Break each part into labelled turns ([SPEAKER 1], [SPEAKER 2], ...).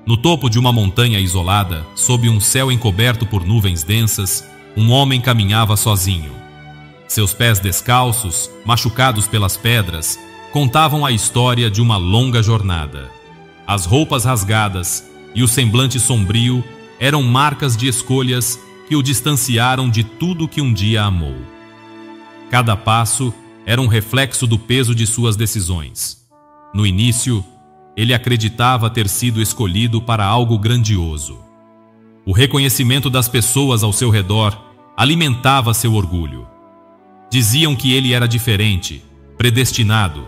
[SPEAKER 1] No topo de uma montanha isolada, sob um céu encoberto por nuvens densas, um homem caminhava sozinho. Seus pés descalços, machucados pelas pedras, contavam a história de uma longa jornada. As roupas rasgadas e o semblante sombrio eram marcas de escolhas que o distanciaram de tudo que um dia amou. Cada passo era um reflexo do peso de suas decisões. No início, ele acreditava ter sido escolhido para algo grandioso. O reconhecimento das pessoas ao seu redor alimentava seu orgulho. Diziam que ele era diferente, predestinado.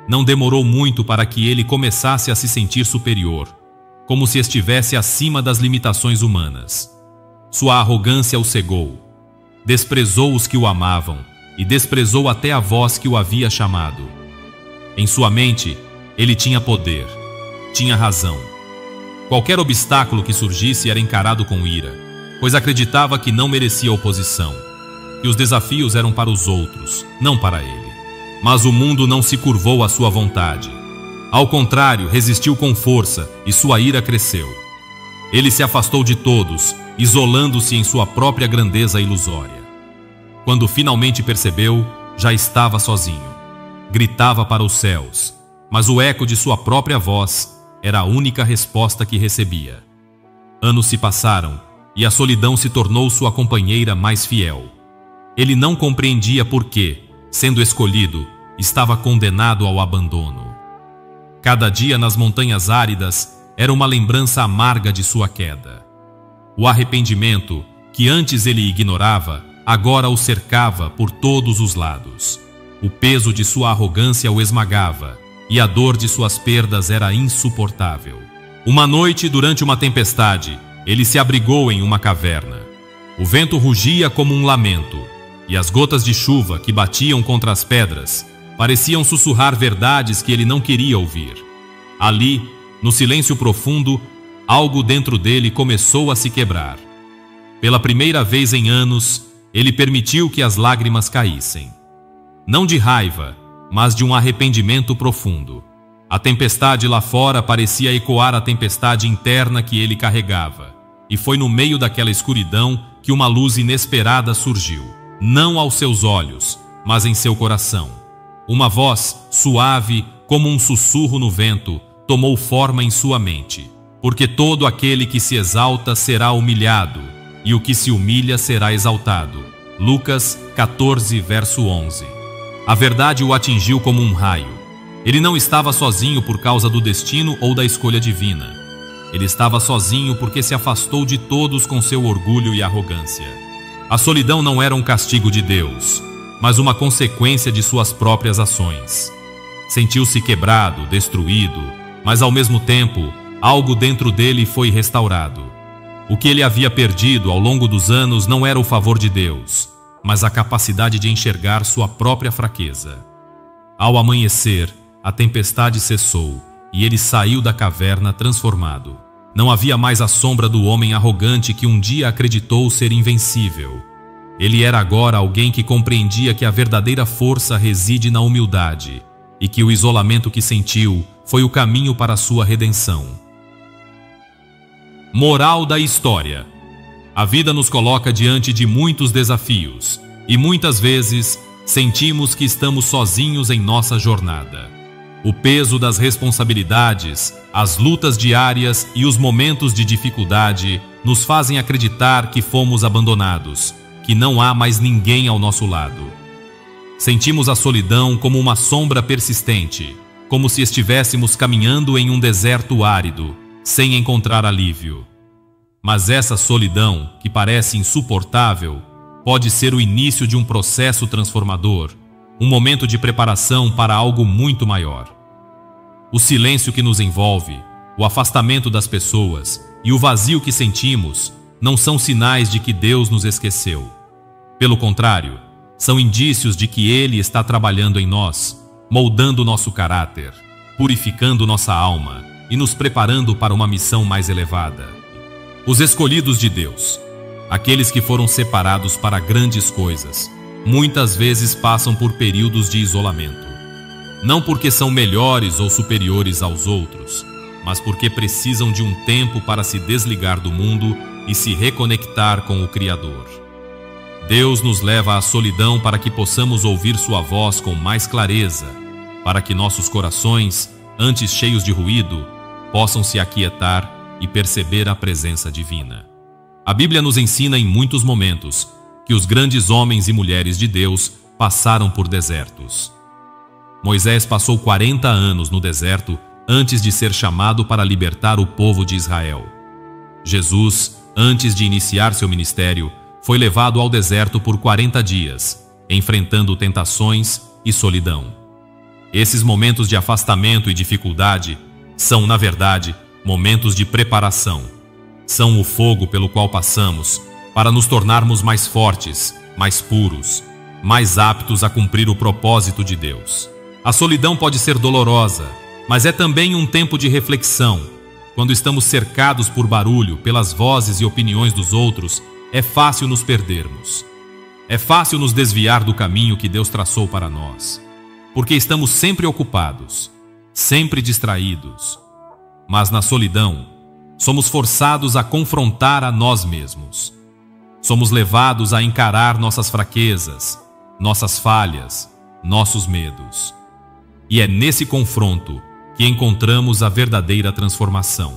[SPEAKER 1] Não demorou muito para que ele começasse a se sentir superior, como se estivesse acima das limitações humanas. Sua arrogância o cegou. Desprezou os que o amavam e desprezou até a voz que o havia chamado. Em sua mente, ele tinha poder, tinha razão. Qualquer obstáculo que surgisse era encarado com ira, pois acreditava que não merecia oposição, que os desafios eram para os outros, não para ele. Mas o mundo não se curvou à sua vontade. Ao contrário, resistiu com força e sua ira cresceu. Ele se afastou de todos, isolando-se em sua própria grandeza ilusória. Quando finalmente percebeu, já estava sozinho. Gritava para os céus, mas o eco de sua própria voz era a única resposta que recebia. Anos se passaram e a solidão se tornou sua companheira mais fiel. Ele não compreendia por que, sendo escolhido, estava condenado ao abandono. Cada dia nas montanhas áridas era uma lembrança amarga de sua queda. O arrependimento, que antes ele ignorava, agora o cercava por todos os lados. O peso de sua arrogância o esmagava, e a dor de suas perdas era insuportável. Uma noite, durante uma tempestade, ele se abrigou em uma caverna. O vento rugia como um lamento, e as gotas de chuva que batiam contra as pedras pareciam sussurrar verdades que ele não queria ouvir. Ali, no silêncio profundo, algo dentro dele começou a se quebrar. Pela primeira vez em anos, ele permitiu que as lágrimas caíssem. Não de raiva, mas de um arrependimento profundo. A tempestade lá fora parecia ecoar a tempestade interna que ele carregava. E foi no meio daquela escuridão que uma luz inesperada surgiu. Não aos seus olhos, mas em seu coração. Uma voz, suave como um sussurro no vento, tomou forma em sua mente. Porque todo aquele que se exalta será humilhado, e o que se humilha será exaltado. Lucas 14, verso 11. A verdade o atingiu como um raio. Ele não estava sozinho por causa do destino ou da escolha divina. Ele estava sozinho porque se afastou de todos com seu orgulho e arrogância. A solidão não era um castigo de Deus, mas uma consequência de suas próprias ações. Sentiu-se quebrado, destruído, mas ao mesmo tempo, algo dentro dele foi restaurado. O que ele havia perdido ao longo dos anos não era o favor de Deus, mas a capacidade de enxergar sua própria fraqueza. Ao amanhecer, a tempestade cessou e ele saiu da caverna transformado. Não havia mais a sombra do homem arrogante que um dia acreditou ser invencível. Ele era agora alguém que compreendia que a verdadeira força reside na humildade e que o isolamento que sentiu foi o caminho para a sua redenção. Moral da história: a vida nos coloca diante de muitos desafios e muitas vezes sentimos que estamos sozinhos em nossa jornada. O peso das responsabilidades, as lutas diárias e os momentos de dificuldade nos fazem acreditar que fomos abandonados, que não há mais ninguém ao nosso lado. Sentimos a solidão como uma sombra persistente, como se estivéssemos caminhando em um deserto árido, sem encontrar alívio. Mas essa solidão, que parece insuportável, pode ser o início de um processo transformador, um momento de preparação para algo muito maior. O silêncio que nos envolve, o afastamento das pessoas e o vazio que sentimos não são sinais de que Deus nos esqueceu. Pelo contrário, são indícios de que Ele está trabalhando em nós, moldando nosso caráter, purificando nossa alma e nos preparando para uma missão mais elevada. Os escolhidos de Deus, aqueles que foram separados para grandes coisas, muitas vezes passam por períodos de isolamento. Não porque são melhores ou superiores aos outros, mas porque precisam de um tempo para se desligar do mundo e se reconectar com o Criador. Deus nos leva à solidão para que possamos ouvir sua voz com mais clareza, para que nossos corações, antes cheios de ruído, possam se aquietar e perceber a presença divina. A Bíblia nos ensina em muitos momentos que os grandes homens e mulheres de Deus passaram por desertos. Moisés passou 40 anos no deserto antes de ser chamado para libertar o povo de Israel. Jesus, antes de iniciar seu ministério, foi levado ao deserto por 40 dias, enfrentando tentações e solidão. Esses momentos de afastamento e dificuldade são, na verdade, momentos de preparação. São o fogo pelo qual passamos para nos tornarmos mais fortes, mais puros, mais aptos a cumprir o propósito de Deus. A solidão pode ser dolorosa, mas é também um tempo de reflexão. Quando estamos cercados por barulho, pelas vozes e opiniões dos outros, é fácil nos perdermos. É fácil nos desviar do caminho que Deus traçou para nós, porque estamos sempre ocupados, sempre distraídos. Mas na solidão, somos forçados a confrontar a nós mesmos. Somos levados a encarar nossas fraquezas, nossas falhas, nossos medos. E é nesse confronto que encontramos a verdadeira transformação.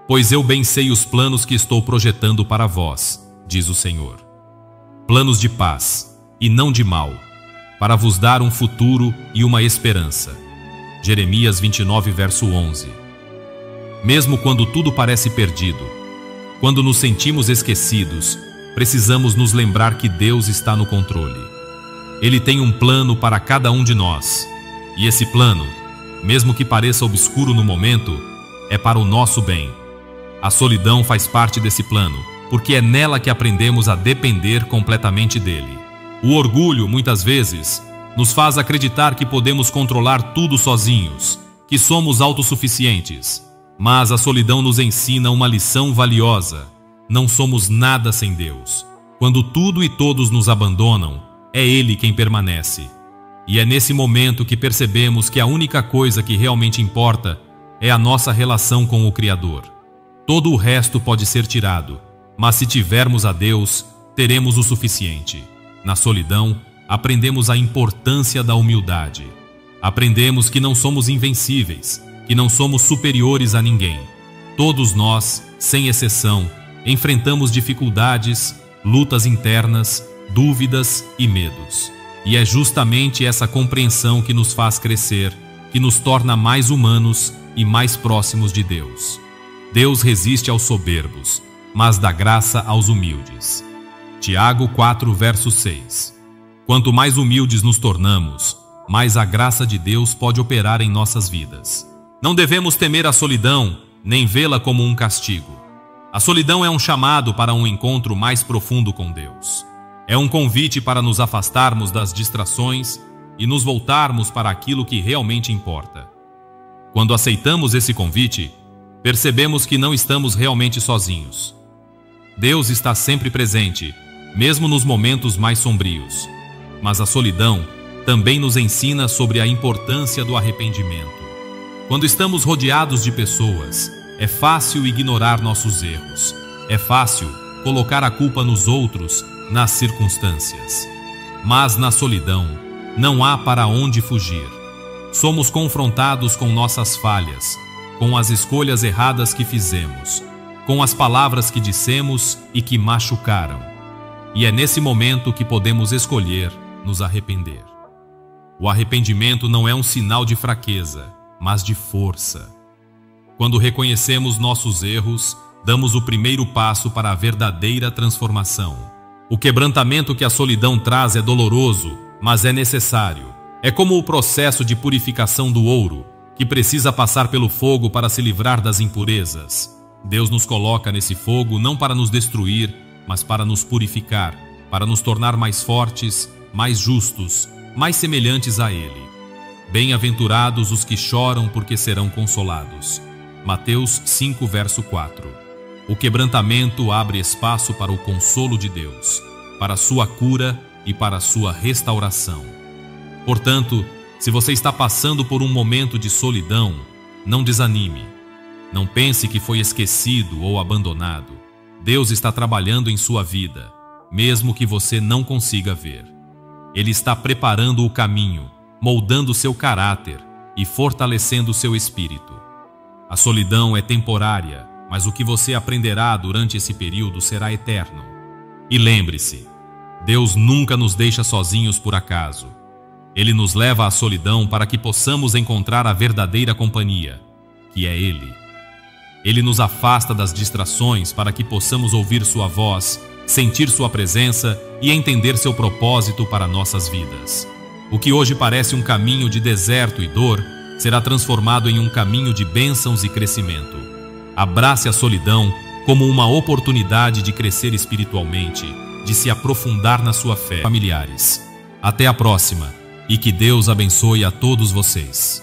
[SPEAKER 1] Pois eu bem sei os planos que estou projetando para vós, diz o Senhor. Planos de paz e não de mal, para vos dar um futuro e uma esperança. Jeremias 29, verso 11. Mesmo quando tudo parece perdido, quando nos sentimos esquecidos, precisamos nos lembrar que Deus está no controle. Ele tem um plano para cada um de nós, e esse plano, mesmo que pareça obscuro no momento, é para o nosso bem. A solidão faz parte desse plano, porque é nela que aprendemos a depender completamente dele. O orgulho, muitas vezes, nos faz acreditar que podemos controlar tudo sozinhos, que somos autossuficientes. Mas a solidão nos ensina uma lição valiosa. Não somos nada sem Deus. Quando tudo e todos nos abandonam, é Ele quem permanece. E é nesse momento que percebemos que a única coisa que realmente importa é a nossa relação com o Criador. Todo o resto pode ser tirado, mas se tivermos a Deus, teremos o suficiente. Na solidão, aprendemos a importância da humildade. Aprendemos que não somos invencíveis, que não somos superiores a ninguém. Todos nós, sem exceção, enfrentamos dificuldades, lutas internas, dúvidas e medos. E é justamente essa compreensão que nos faz crescer, que nos torna mais humanos e mais próximos de Deus. Deus resiste aos soberbos, mas dá graça aos humildes. Tiago 4, verso 6. Quanto mais humildes nos tornamos, mais a graça de Deus pode operar em nossas vidas. Não devemos temer a solidão, nem vê-la como um castigo. A solidão é um chamado para um encontro mais profundo com Deus. É um convite para nos afastarmos das distrações e nos voltarmos para aquilo que realmente importa. Quando aceitamos esse convite, percebemos que não estamos realmente sozinhos. Deus está sempre presente, mesmo nos momentos mais sombrios. Mas a solidão também nos ensina sobre a importância do arrependimento. Quando estamos rodeados de pessoas, é fácil ignorar nossos erros. É fácil colocar a culpa nos outros, nas circunstâncias. Mas na solidão, não há para onde fugir. Somos confrontados com nossas falhas, com as escolhas erradas que fizemos, com as palavras que dissemos e que machucaram. E é nesse momento que podemos escolher nos arrepender. O arrependimento não é um sinal de fraqueza, mas de força. Quando reconhecemos nossos erros, damos o primeiro passo para a verdadeira transformação. O quebrantamento que a solidão traz é doloroso, mas é necessário. É como o processo de purificação do ouro, que precisa passar pelo fogo para se livrar das impurezas. Deus nos coloca nesse fogo não para nos destruir, mas para nos purificar, para nos tornar mais fortes, mais justos, mais semelhantes a Ele. Bem-aventurados os que choram, porque serão consolados. Mateus 5, verso 4. O quebrantamento abre espaço para o consolo de Deus, para a sua cura e para a sua restauração. Portanto, se você está passando por um momento de solidão, não desanime. Não pense que foi esquecido ou abandonado. Deus está trabalhando em sua vida, mesmo que você não consiga ver. Ele está preparando o caminho, moldando seu caráter e fortalecendo seu espírito. A solidão é temporária, mas o que você aprenderá durante esse período será eterno. E lembre-se, Deus nunca nos deixa sozinhos por acaso. Ele nos leva à solidão para que possamos encontrar a verdadeira companhia, que é Ele. Ele nos afasta das distrações para que possamos ouvir sua voz, sentir sua presença e entender seu propósito para nossas vidas. O que hoje parece um caminho de deserto e dor, será transformado em um caminho de bênçãos e crescimento. Abrace a solidão como uma oportunidade de crescer espiritualmente, de se aprofundar na sua fé. Familiares, até a próxima e que Deus abençoe a todos vocês.